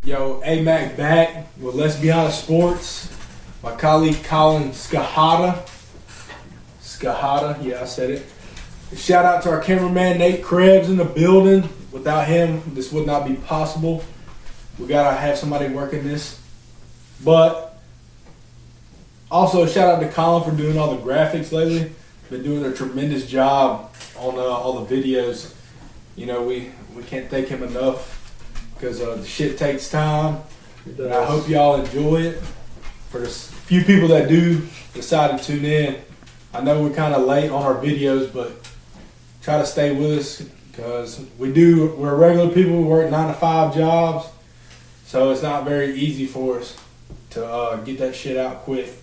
Yo, A-Mac back with Let's Be Honest Sports. My colleague Colin Skahada, yeah, I said it. Shout out to our cameraman Nate Krebs in the building. Without him, this would not be possible. We gotta have somebody working this. But also shout out to Colin for doing all the graphics lately. Been doing a tremendous job on all the videos. You know, we can't thank him enough because the shit takes time. And I hope y'all enjoy it. For the few people that do decide to tune in, I know we're kind of late on our videos, but try to stay with us because we're regular people. We work 9 to 5 jobs, so it's not very easy for us to get that shit out quick.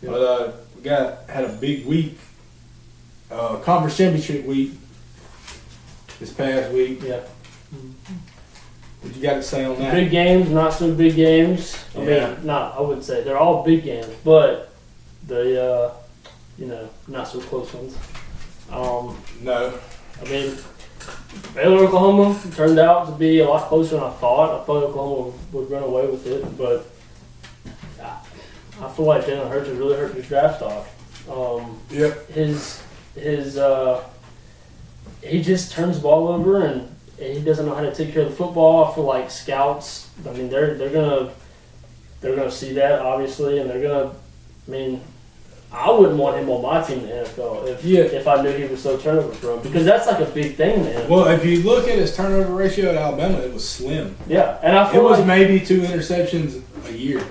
Yep. But we had a big week, conference championship week this past week. Yeah. What you got to say on that? Big games, not so big games. I wouldn't say they're all big games, but they, not so close ones. No. I mean, Baylor, Oklahoma turned out to be a lot closer than I thought. I thought Oklahoma would run away with it, but I feel like Jalen Hurts has really hurt his draft stock. Yep. He just turns the ball over and he doesn't know how to take care of the football. I feel like scouts, I mean, they're gonna see that obviously, and they're gonna. I mean, I wouldn't want him on my team in the NFL if I knew he was so turnover prone, because that's like a big thing, man. Well, if you look at his turnover ratio at Alabama, it was slim. Yeah, and I feel it was maybe 2 interceptions a year.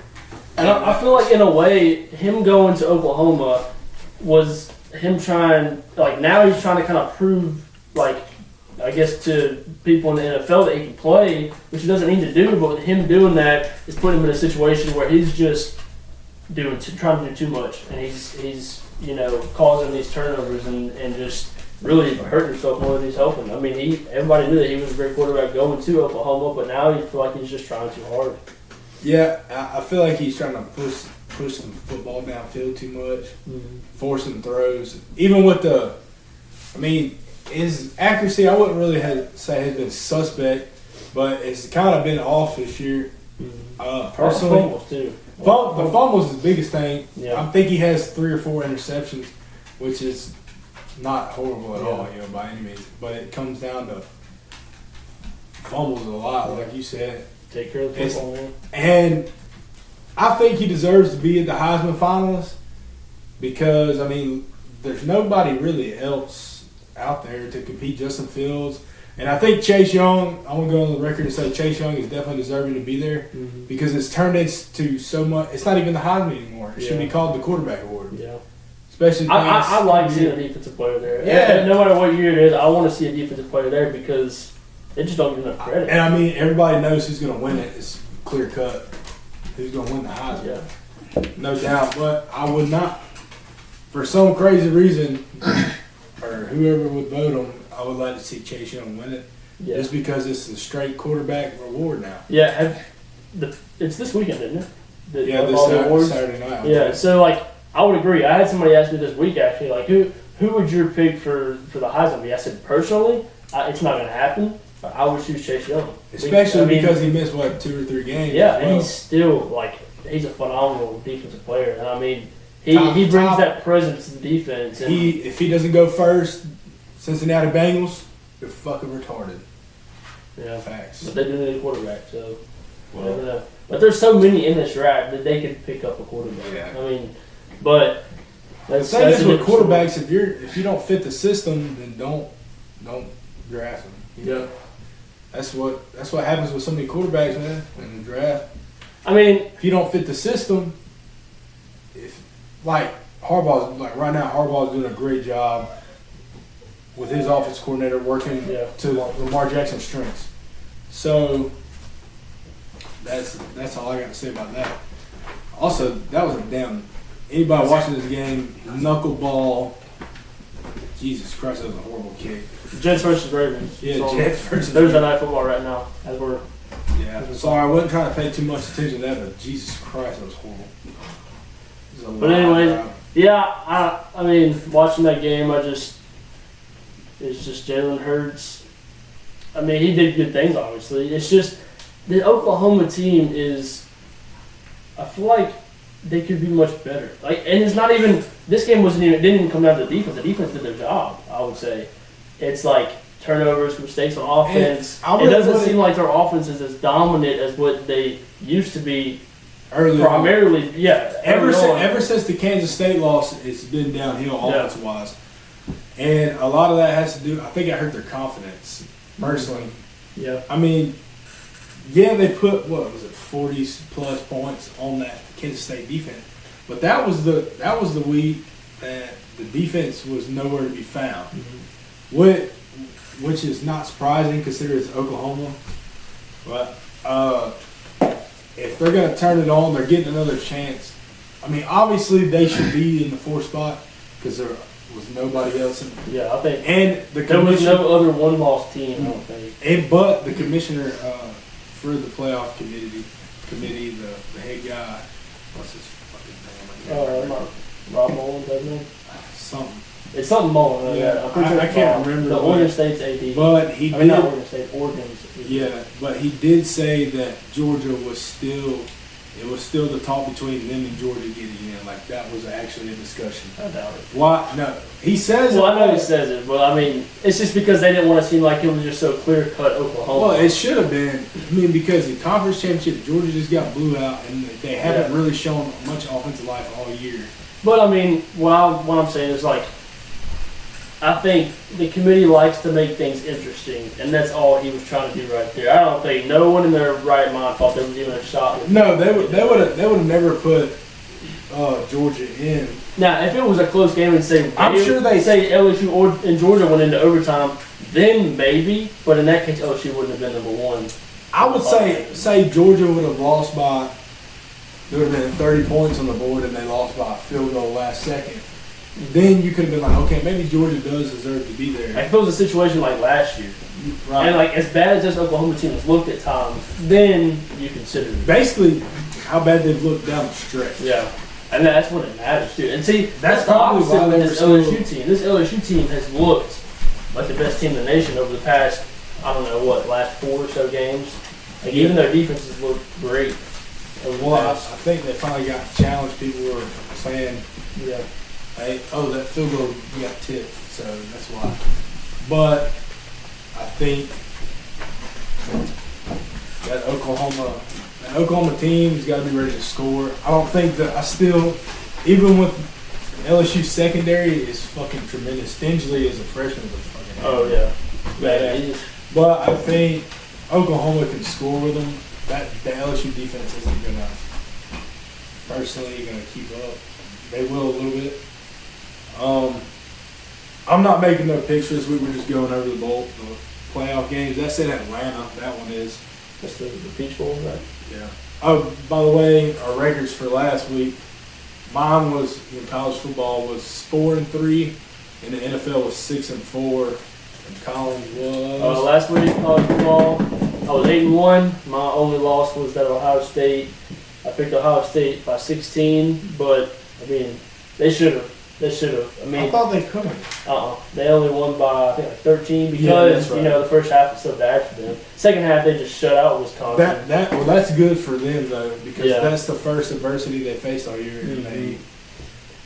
And I feel like in a way, him going to Oklahoma was him trying. Like now he's trying to kind of prove, like, I guess to people in the NFL that he can play, which he doesn't need to do. But him doing that is putting him in a situation where he's just trying to do too much, and he's causing these turnovers and just really hurting himself more than he's helping. I mean, everybody knew that he was a great quarterback going to Oklahoma, but now you feel like he's just trying too hard. Yeah, I feel like he's trying to push some football downfield too much, forcing throws. Even with his accuracy, I wouldn't really say has been suspect, but it's kind of been off this year. Personally, fumbles too. The fumbles is the biggest thing. Yeah. I think he has 3 or 4 interceptions, which is not horrible at all, by any means. But it comes down to fumbles a lot, like you said. Take care of the football, man. And I think he deserves to be at the Heisman finalist because, I mean, there's nobody really else out there to compete. Justin Fields. And I think Chase Young, I want to go on the record and say Chase Young is definitely deserving to be there because it's turned into so much. It's not even the Heisman anymore. It should be called the quarterback award. Yeah. Especially I like seeing a defensive player there. Yeah. And no matter what year it is, I want to see a defensive player there because they just don't get enough credit. And I mean, everybody knows who's going to win it. It's clear cut. Who's going to win the Heisman? Yeah. No doubt. But I would not, for some crazy reason, or whoever would vote on, I would like to see Chase Young win it. Yeah. Just because it's a straight quarterback reward now. Yeah. It's this weekend, isn't it? This Saturday night. Yeah. So I would agree. I had somebody ask me this week actually, like, who would your pick for the Heisman? I said personally, it's not going to happen. I would choose Chase Young. Especially because he missed, 2 or 3 games? Yeah, and he's still, he's a phenomenal defensive player. And, I mean, he brings that presence to the defense. And if he doesn't go first, Cincinnati Bengals, they're fucking retarded. Yeah. Facts. But they do need a quarterback, so you never know. But there's so many in this draft that they could pick up a quarterback. Yeah. I mean, but the thing is with quarterbacks, if you don't fit the system, then don't draft them. Yeah. That's what happens with so many quarterbacks, man, in the draft. I mean, if you don't fit the system, Harbaugh's right now, Harbaugh's doing a great job with his offense coordinator working to Lamar Jackson's strengths. So that's all I got to say about that. Also, that was anybody watching this game, knuckleball. Jesus Christ, that was a horrible kick. Jets versus Ravens. Yeah, Jets versus Thursday Night Football right now. Sorry, I wasn't trying to pay too much attention to that, but Jesus Christ, that was horrible. But anyway, I mean, watching that game, it's just Jalen Hurts. I mean, he did good things, obviously. It's just the Oklahoma team is. I feel like they could be much better. Like, and it's not even. This game didn't even come down to the defense. The defense did their job. I would say, it's like turnovers, mistakes on offense. It doesn't seem like their offense is as dominant as what they used to be. Early primarily, on. Yeah. Ever since the Kansas State loss, it's been downhill offense-wise. And a lot of that has to do, I think it hurt their confidence, personally. Yeah. I mean, yeah, they put, 40-plus points on that Kansas State defense. But that was the week that the defense was nowhere to be found. Which is not surprising considering it's Oklahoma. But if they're going to turn it on, they're getting another chance. I mean, obviously they should be in the 4th spot because there was nobody else. Yeah, I think. And there was no other one-loss team, I don't think. But the commissioner for the playoff committee, the head guy, what's his fucking name? Rob Mullins, isn't it? Something. It's something Mullins. Yeah, I can't remember. The Oregon State's AD. But he did. Not Oregon State, Oregon's AD. Yeah, but he did say that Georgia was still the talk between them and Georgia getting in. Like, that was actually a discussion. I doubt it. Why? No. He says I know he says it, but I mean, it's just because they didn't want to seem like it was just so clear-cut Oklahoma. Well, it should have been. I mean, because the conference championship, Georgia just got blew out, and they haven't really shown much offensive life all year. But, I mean, what I'm saying is, like, I think the committee likes to make things interesting, and that's all he was trying to do right there. I don't think no one in their right mind thought there was even a shot. No, they would have never put Georgia in. Now, if it was a close game and say say LSU and Georgia went into overtime, then maybe. But in that case, LSU wouldn't have been number one. I would say Georgia would have lost by. There would have been 30 points on the board, and they lost by a field goal last second. Then you could have been like, okay, maybe Georgia does deserve to be there. Like if it was a situation like last year, right? And like as bad as this Oklahoma team has looked at times, then you consider it. Basically how bad they've looked down the stretch. Yeah, and that's what it matters too. And see, that's the probably opposite why with this LSU team. This LSU team has looked like the best team in the nation over the past, last 4 or so games. Like even their defenses look great. Well, I think they finally got challenged. People were saying, hey, that field goal you got tipped, so that's why. But I think that Oklahoma team's got to be ready to score. I don't think that even with LSU secondary is fucking tremendous. Stingley as a freshman was fucking. Oh yeah. But I think Oklahoma can score with them. The LSU defense isn't gonna keep up. They will a little bit. I'm not making no pictures. We were just going over the playoff games. That's in Atlanta. That one is. That's the Peach Bowl, right? Yeah. Oh, by the way, our records for last week. Mine was in college football was 4-3, and the NFL was 6-4. And Collins was. Last week college football, I was 8-1. My only loss was that Ohio State. I picked Ohio State by 16, but I mean they should have. I mean, I thought they couldn't. They only won by I think like 13 because the first half was so bad for them. Second half they just shut out Wisconsin. That's good for them though because that's the first adversity they faced all year and they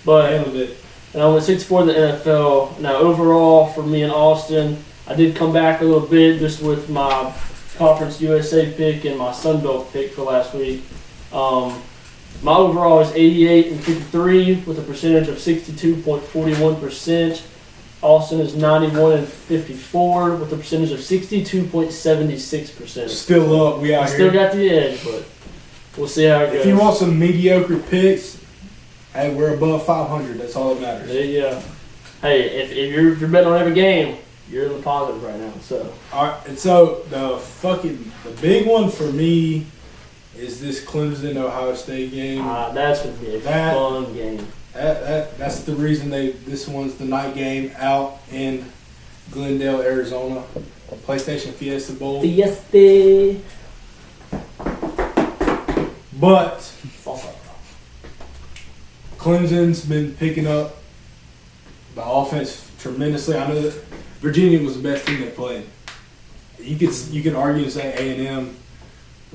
handled it. And I went 6-4 in the NFL. Now overall for me in Austin, I did come back a little bit just with my Conference USA pick and my Sun Belt pick for last week. My overall is 88-53 with a percentage of 62.41%. Austin is 91-54 with a percentage of 62.76%. Still up, we out Still here. got the edge, but we'll see how it goes. If you want some mediocre picks, hey, we're above 500. That's all that matters. Yeah. Hey, if you're betting on every game, you're in the positive right now. So. All right, and so the big one for me is this Clemson-Ohio State game. That's going to be a fun game. That's the reason this one's the night game out in Glendale, Arizona. PlayStation Fiesta Bowl. Fiesta. But Clemson's been picking up the offense tremendously. I know that Virginia was the best team they played. You can argue and say A&M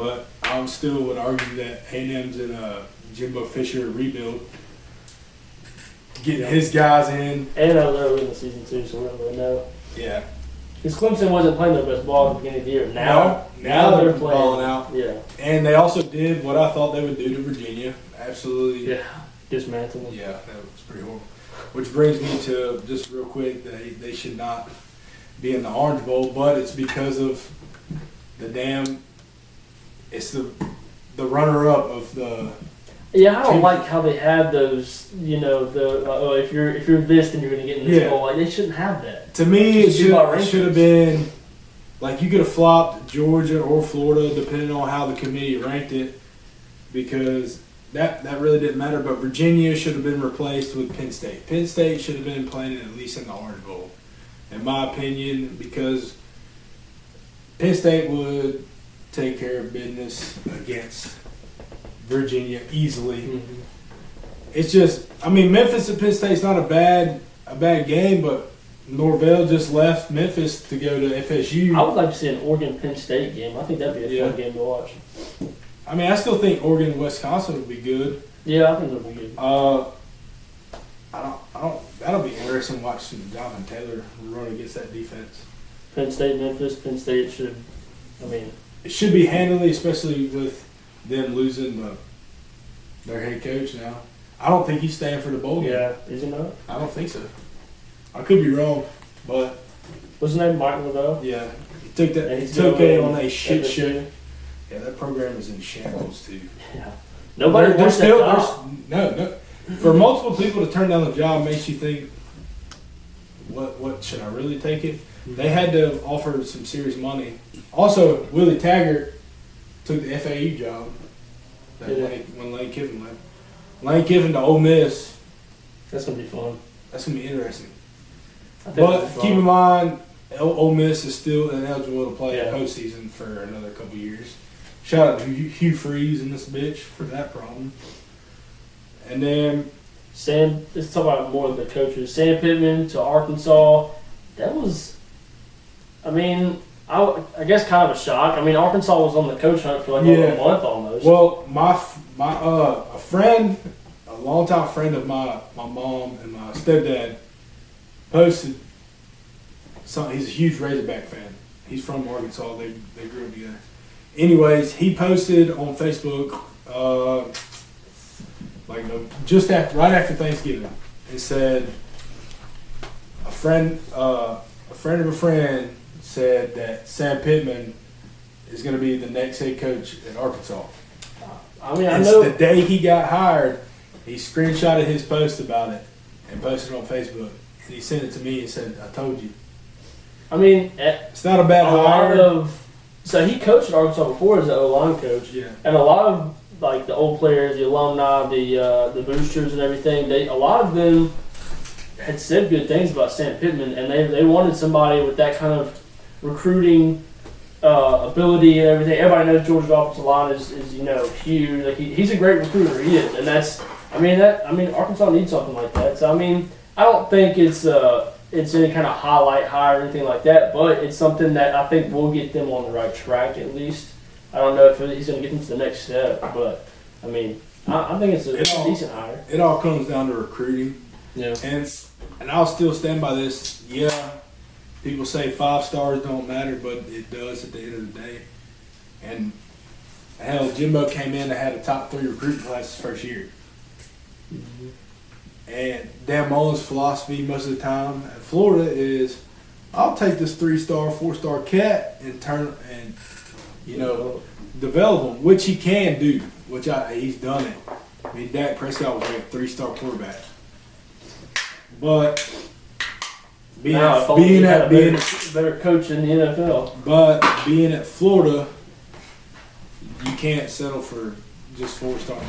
But I still would argue that A&M's in a Jimbo Fisher rebuild. Getting his guys in. And I was early in the season too, so we don't really know. Yeah. Because Clemson wasn't playing their best ball at the beginning of the year. Now they're playing. Balling out. Yeah. And they also did what I thought they would do to Virginia. Absolutely. Yeah. Dismantle them. Yeah, that was pretty horrible. Which brings me to, just real quick, they should not be in the Orange Bowl, but it's because of it's the runner-up of the. Yeah, I don't like how they have those. You know, if you're this, then you're going to get in this bowl. Like they shouldn't have that. To me, it should have been like you could have flopped Georgia or Florida, depending on how the committee ranked it, because that really didn't matter. But Virginia should have been replaced with Penn State. Penn State should have been playing at least in the Orange Bowl, in my opinion, because Penn State would take care of business against Virginia easily. Mm-hmm. It's just, Memphis and Penn State's not a bad game, but Norvell just left Memphis to go to FSU. I would like to see an Oregon-Penn State game. I think that'd be a fun game to watch. I still think Oregon-Wisconsin would be good. Yeah, I think that'd be good. That'll be interesting watching Jonathan Taylor run against that defense. Penn State, Memphis. Penn State should. It should be handily, especially with them losing their head coach now. I don't think he's staying for the bowl game. Yeah, is he not? I don't think so. I could be wrong, but what's his name? Mike Lavelle. Yeah, he took that. He took it on a shit show. Yeah, that program is in shambles too. Yeah, nobody wants that job. No. For multiple people to turn down the job makes you think, what should I really take it? Mm-hmm. They had to offer some serious money. Also, Willie Taggart took the FAU job when Lane Kiffin left. Lane Kiffin to Ole Miss. That's gonna be fun. That's gonna be interesting. But keep in mind, Ole Miss is still ineligible to play postseason for another couple years. Shout out to Hugh Freeze and this bitch for that problem. And then let's talk about more of the coaches. Sam Pittman to Arkansas. That was, I guess kind of a shock. Arkansas was on the coach hunt for a month almost. Well, a longtime friend of my mom and my stepdad posted something. He's a huge Razorback fan. He's from Arkansas. They grew up together. Anyways, he posted on Facebook right after Thanksgiving. It said a friend of a friend said that Sam Pittman is going to be the next head coach at Arkansas. I know the day he got hired, he screenshotted his post about it and posted it on Facebook. And he sent it to me and said, "I told you." It's not a bad hire. So he coached at Arkansas before as an O-line coach. Yeah. And a lot of the old players, the alumni, the boosters and everything, a lot of them had said good things about Sam Pittman, and they wanted somebody with that kind of recruiting ability and everything. Everybody knows Georgia's offensive line is huge. Like he's a great recruiter. He is, and that's Arkansas needs something like that. So I don't think it's any kind of highlight hire or anything like that, but it's something that I think will get them on the right track at least. I don't know if he's going to get them to the next step, but I think it's a decent hire. It all comes down to recruiting. Yeah. And I'll still stand by this. Yeah, people say 5 stars don't matter, but it does at the end of the day. And hell, Jimbo came in and had a top 3 recruiting class his first year. Mm-hmm. And Dan Mullen's philosophy most of the time at Florida is, I'll take this 3-star, 4-star cat and develop him, which he can do, he's done it. Dak Prescott was like a 3-star quarterback. But being at better coach in the NFL. But being at Florida, you can't settle for just 4-star.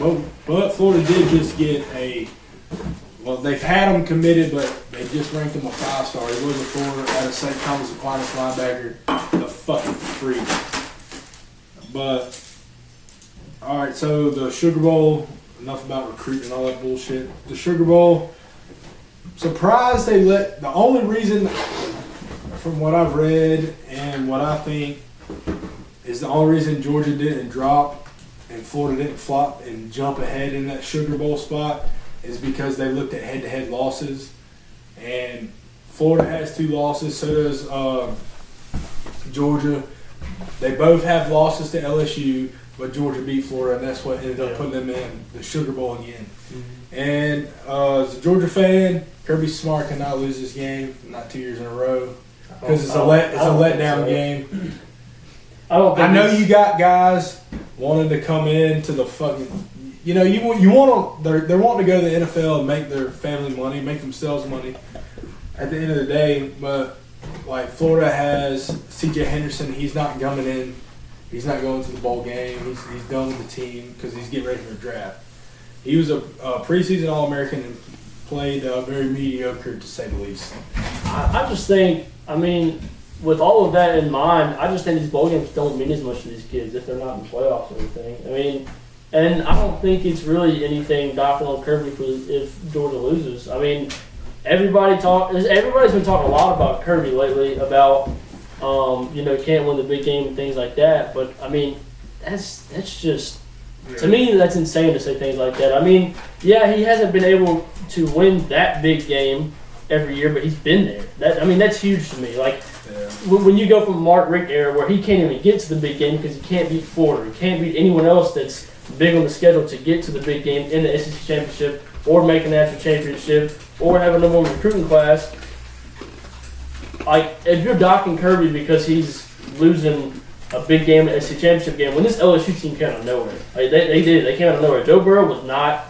But Florida did just get they've had him committed, but they just ranked him a 5-star. He was a 4 out of St. Thomas Aquinas linebacker, the fucking freak. But all right, so the Sugar Bowl. Enough about recruiting and all that bullshit. The Sugar Bowl. Surprised they let. The only reason, from what I've read and what I think, is the only reason Georgia didn't drop and Florida didn't flop and jump ahead in that Sugar Bowl spot is because they looked at head-to-head losses. And Florida has 2 losses, so does Georgia. They both have losses to LSU, but Georgia beat Florida, and that's what ended up putting them in the Sugar Bowl again. Mm-hmm. And as a Georgia fan, Kirby Smart cannot lose this game, not 2 years in a row, because it's a letdown game. I know you got guys wanting to come in to the fucking. You know, you want them. They're wanting to go to the NFL and make their family money, make themselves money. At the end of the day, but like Florida has C.J. Henderson, he's not coming in. He's not going to the bowl game. He's done with the team because he's getting ready for the draft. He was a preseason All-American and played very mediocre to say the least. I just think, I mean, with all of that in mind, I just think these bowl games don't mean as much to these kids if they're not in playoffs or anything. I mean, and I don't think it's really anything knocking on Kirby if Georgia loses. I mean, everybody's been talking a lot about Kirby lately about can't win the big game and things like that. But I mean, that's just to me that's insane to say things like that. I mean, yeah, he hasn't been able to win that big game every year, but he's been there. That's huge to me. Like when you go from Mark Richt era where he can't even get to the big game because he can't beat Florida, he can't beat anyone else that's big on the schedule to get to the big game in the SEC championship or make a national championship or have a number 1 recruiting class. Like, if you're docking Kirby because he's losing a big game, an SEC championship game, when this LSU team came out of nowhere, like they did it. They came out of nowhere. Joe Burrow was not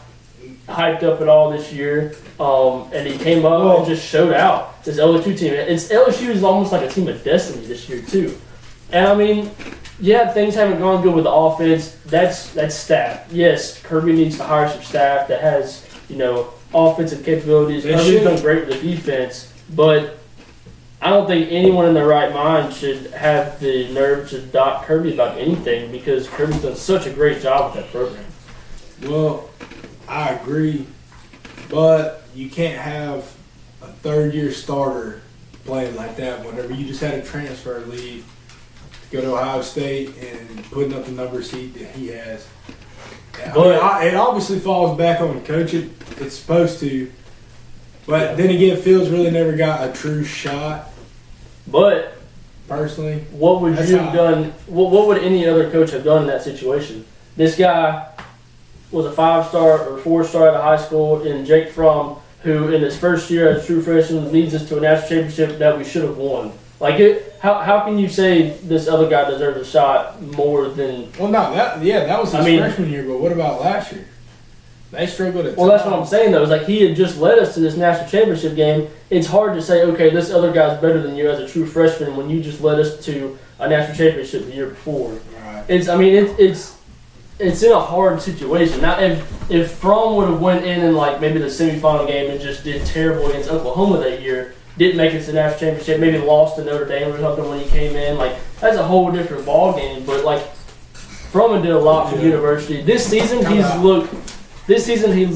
hyped up at all this year, and he came up and just showed out. This LSU team, LSU is almost like a team of destiny this year too. And I mean, yeah, things haven't gone good with the offense. That's staff. Yes, Kirby needs to hire some staff that has offensive capabilities. Kirby's done great with the defense, but I don't think anyone in their right mind should have the nerve to dock Kirby about anything because Kirby's done such a great job with that program. Well, I agree, but you can't have a third-year starter playing like that whenever you just had a transfer leave to go to Ohio State and putting up the numbers he has. It obviously falls back on the coach. It's supposed to. But then again, Fields really never got a true shot. But personally, what would you have done? What would any other coach have done in that situation? This guy was a 5-star or 4-star at a high school, and Jake Fromm, who in his first year as a true freshman leads us to a national championship that we should have won. Like, how can you say this other guy deserves a shot more than? Well, no, that was his freshman year. But what about last year? They struggled at. Well, that's what I'm saying though. Is like he had just led us to this national championship game. It's hard to say, okay, this other guy's better than you as a true freshman when you just led us to a national championship the year before. Right. It's in a hard situation. Now, if Fromm would have went in like maybe the semifinal game and just did terrible against Oklahoma that year, didn't make it to the national championship, maybe lost to Notre Dame or something when he came in, like that's a whole different ball game. But like Fromm did a lot for the university. This season he's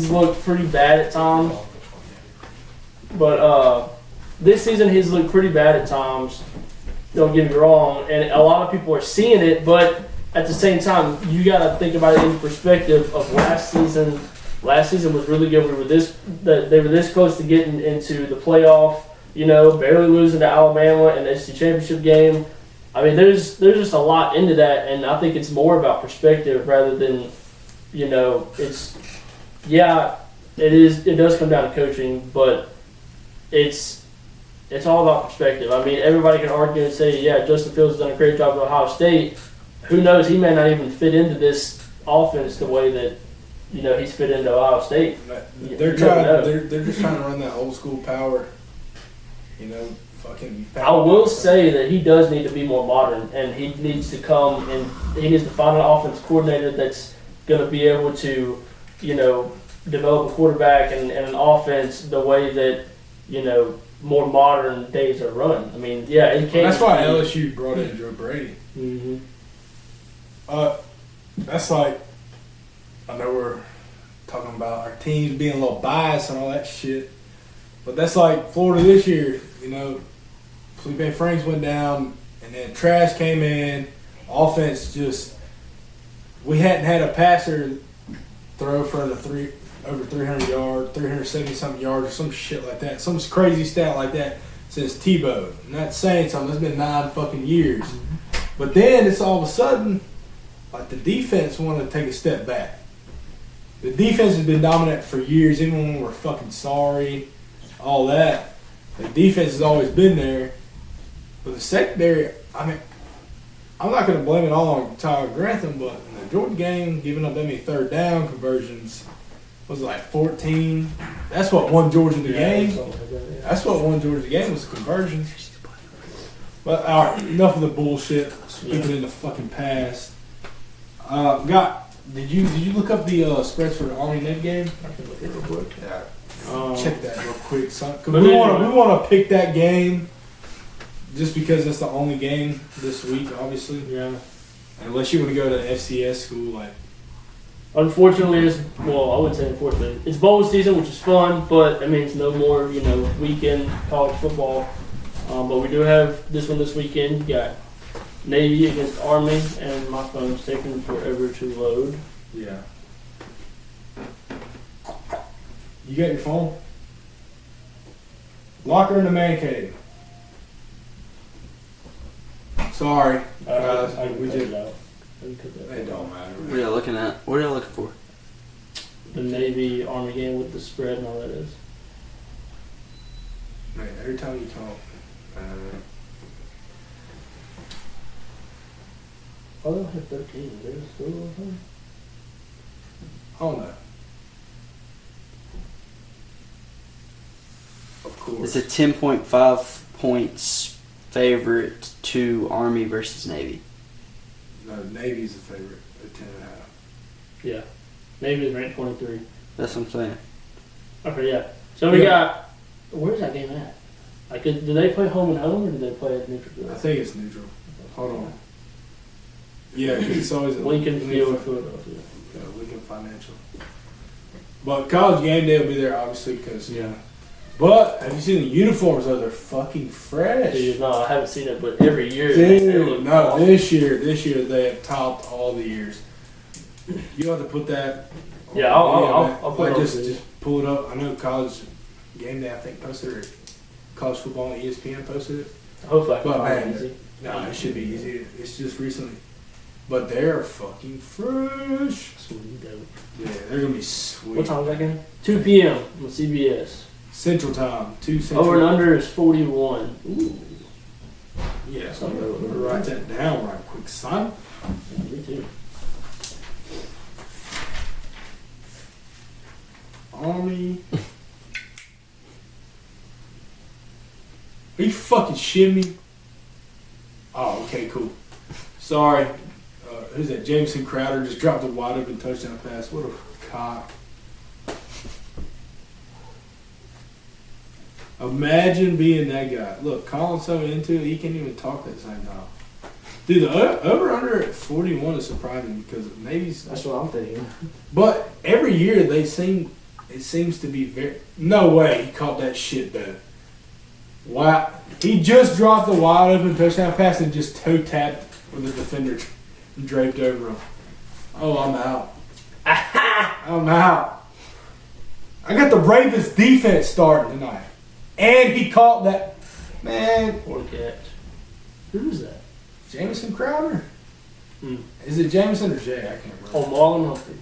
looked pretty bad at times. But this season he's looked pretty bad at times. Don't get me wrong, and a lot of people are seeing it, but at the same time, you got to think about it in perspective of last season. Last season was really good. They were this close to getting into the playoff. Barely losing to Alabama in the SEC championship game. I mean, there's just a lot into that, and I think it's more about perspective rather than, it does come down to coaching, but it's all about perspective. I mean, everybody can argue and say, yeah, Justin Fields has done a great job at Ohio State. Who knows? He may not even fit into this offense the way that he's fit into Ohio State. They're just trying to run that old school power. I will say that he does need to be more modern, and he needs to come and he needs to find an offense coordinator that's going to be able to, develop a quarterback and an offense the way that, more modern days are run. I mean, yeah, it can't. That's why LSU brought in Joe Brady. Mm-hmm. That's like, I know we're talking about our teams being a little biased and all that shit, but that's like Florida this year. Felipe Franks went down, and then Trash came in, Offense just, we hadn't had a passer throw for over 300 yards, 370 something yards, or some shit like that, some crazy stat like that since Tebow. I'm not saying something. It's been 9 fucking years. But then it's all of a sudden, like the defense wanted to take a step back. The defense has been dominant for years, even when we're fucking sorry, all that. The defense has always been there. But the secondary, I mean, I'm not going to blame it all on Tyler Grantham, but in the Georgia game, giving up that many third down conversions was like 14. That's what won Georgia the game. That's what won Georgia the game was conversions. But all right, enough of the bullshit. Speaking in the fucking past. Did you look up the spreads for the Army net game? I can look at it real quick. Yeah. Check that real quick, son. Cause we want to pick that game just because it's the only game this week, obviously. Yeah. Unless you want to go to FCS school, like. Unfortunately, I wouldn't say unfortunately. It's bowl season, which is fun, but it means no more, weekend college football. But we do have this one this weekend. You got Navy against Army, and my phone's taking forever to load. Yeah. You got your phone? Lock her in the man cave. Sorry, guys. We just. It don't matter. What are y'all looking at? What are y'all looking for? The Navy Army game with the spread and all that is. Man, every time you talk. Oh, they don't have 13. There's still a time. Oh no. Of course. It's a 10.5 points favorite to Army versus Navy. No, Navy's the favorite at 10.5. Yeah. Navy is ranked 23. That's what I'm saying. Okay, yeah. So we got. Where's that game at? Like, do they play home and home, or do they play at neutral? I think it's neutral. Hold on. Yeah, because it's always at Lincoln Field, Philadelphia. Lincoln Financial. But college game day will be there, obviously, because But have you seen the uniforms? Though they're fucking fresh. Dude, no, I haven't seen it, but every year. Dude, no, awesome. This year they have topped all the years. You have to put that. Yeah, I'll put it. Just pull it up. I know college game day. I think posted it. College football on ESPN posted it. Hopefully, I can but find man, it easy. No, it should be easy. It's just recently, but they're fucking fresh. Sweet, dope. Yeah, they're gonna be sweet. What time is that game? 2 p.m. on CBS. Central Time, 2 Central. Over and under is 41. Ooh. Yeah, so I'm gonna write that down right quick, son. Yeah, me too. Army. Are you fucking shitting me? Oh, okay, cool. Sorry. Who's that? Jameson Crowder just dropped a wide open touchdown pass. What a cock. Imagine being that guy. Look, Colin's so into it, he can't even talk that same time. Dude, the over-under at 41 is surprising because Navy's... That's what I'm thinking. But every year it seems to be very... No way he caught that shit, though. Wow. He just dropped the wide open touchdown pass and just toe tapped with the defender draped over him. Oh, I'm out. I'm out. I got the Ravens defense starting tonight. And he caught that. Man. Poor catch. Who is that? Jameson Crowder? Is it Jameson or Jay? I can't remember. Oh, Marlon Humphrey.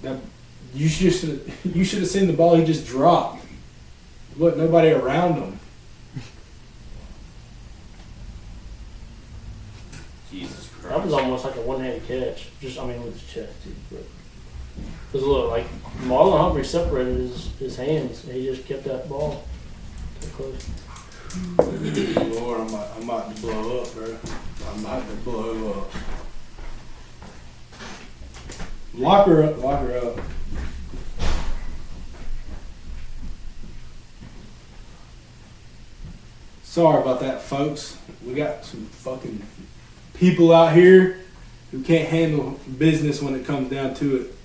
That, you should have seen the ball he just dropped. There wasn't nobody around him. Jesus Christ. That was almost like a one-handed catch. Just, with his chest, too. Because look, like, Marlon Humphrey separated his hands, and he just kept that ball too close. Lord, I'm about to blow up, bro. I'm about to blow up. Lock her up. Sorry about that, folks. We got some fucking people out here who can't handle business when it comes down to it.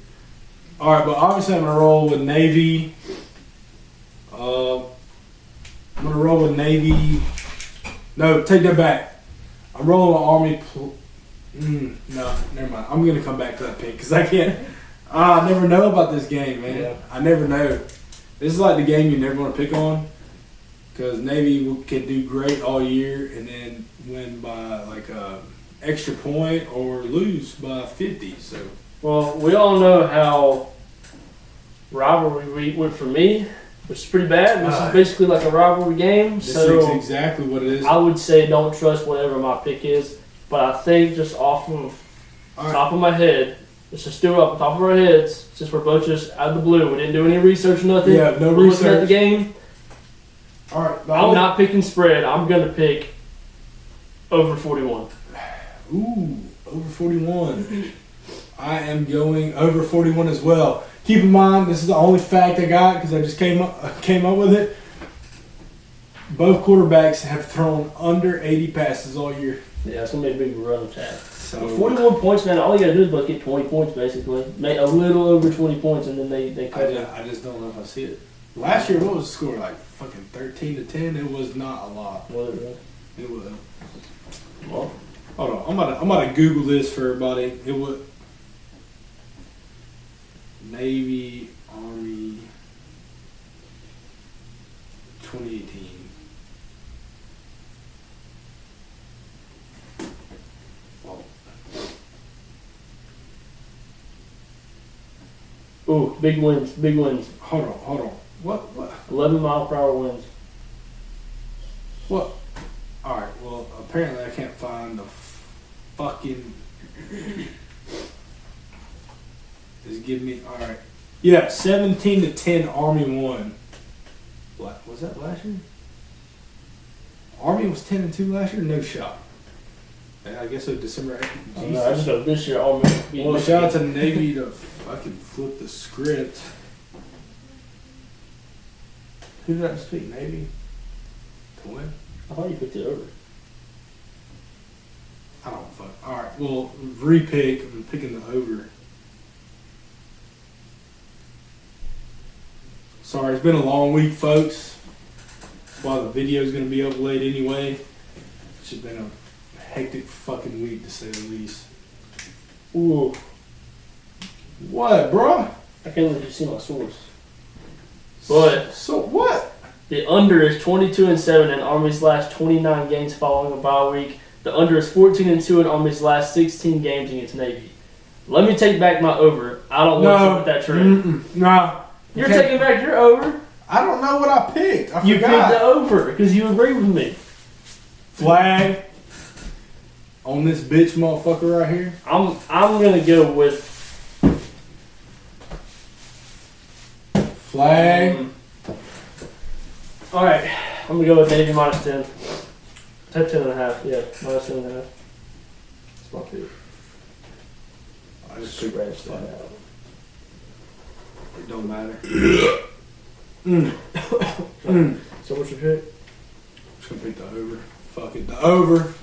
All right, but obviously I'm going to roll with Navy. I'm going to roll with Navy. No, take that back. I'm rolling an Army. No, never mind. I'm gonna come back to that pick because I can't. I never know about this game, man. Yeah. I never know. This is like the game you never want to pick on because Navy can do great all year and then win by like a extra point or lose by 50. So. Well, we all know how rivalry week went for me, which is pretty bad. This is basically like a rivalry game. This So is exactly what it is. I would say don't trust whatever my pick is. But I think just off of top of my head, let's just do it off the top of our heads, since we're both just out of the blue. We didn't do any research or nothing. Yeah, no we're looking at the research. game. All right. I'm not picking spread. I'm going to pick over 41. Ooh, over 41. I am going over 41 as well. Keep in mind, this is the only fact I got because I just came up with it. Both quarterbacks have thrown under 80 passes all year. Yeah, it's going to be a big run attack. So But 41 points, man, all you got to do is get 20 points, basically. Make a little over 20 points, and then they cut it. I just don't know if I see it. Last year, what was the score? Like fucking 13-10? It was not a lot. Was it really? It was. Well, Hold on. I'm about to Google this for everybody. It was Navy, Army, 2018. Well, ooh, big wins, big wins. hold on. What? 11 mile per hour winds. What? All right. Well, apparently I can't find the fucking. Just give me. All right. Yeah, 17-10. Army won. What was that last year? Army was 10-2 last year. No shot. I guess it was December 8th. I don't know, I just know this year Army beat Well, Michigan. shout out to Navy to fucking flip the script. Who did I just pick? Navy? To win? I thought you picked it over. I don't fuck. Alright, well, repick. I'm picking the over. Sorry, it's been a long week, folks. That's why the video's going to be up late anyway. It's just been a hectic fucking week, to say the least. Ooh, What, bro? I can't let you see my source. But So what? the under is 22-7 in Army's last 29 games following a bye week. The under is 14-2 in Army's last 16 games against Navy. Let me take back my over. I don't want to put that trend. Nah. You're Okay. taking back your over. I don't know what I picked. I You picked forgot. the over because you agree with me. Flag on this bitch motherfucker right here. I'm gonna go with Flag. All right, I'm gonna go with Navy minus 10. Type 10.5. Yeah, minus 10.5. That's my pick. I just Super ranch that out. It don't matter. So what's your pick? I'm just gonna pick the over. Fuck it, the over.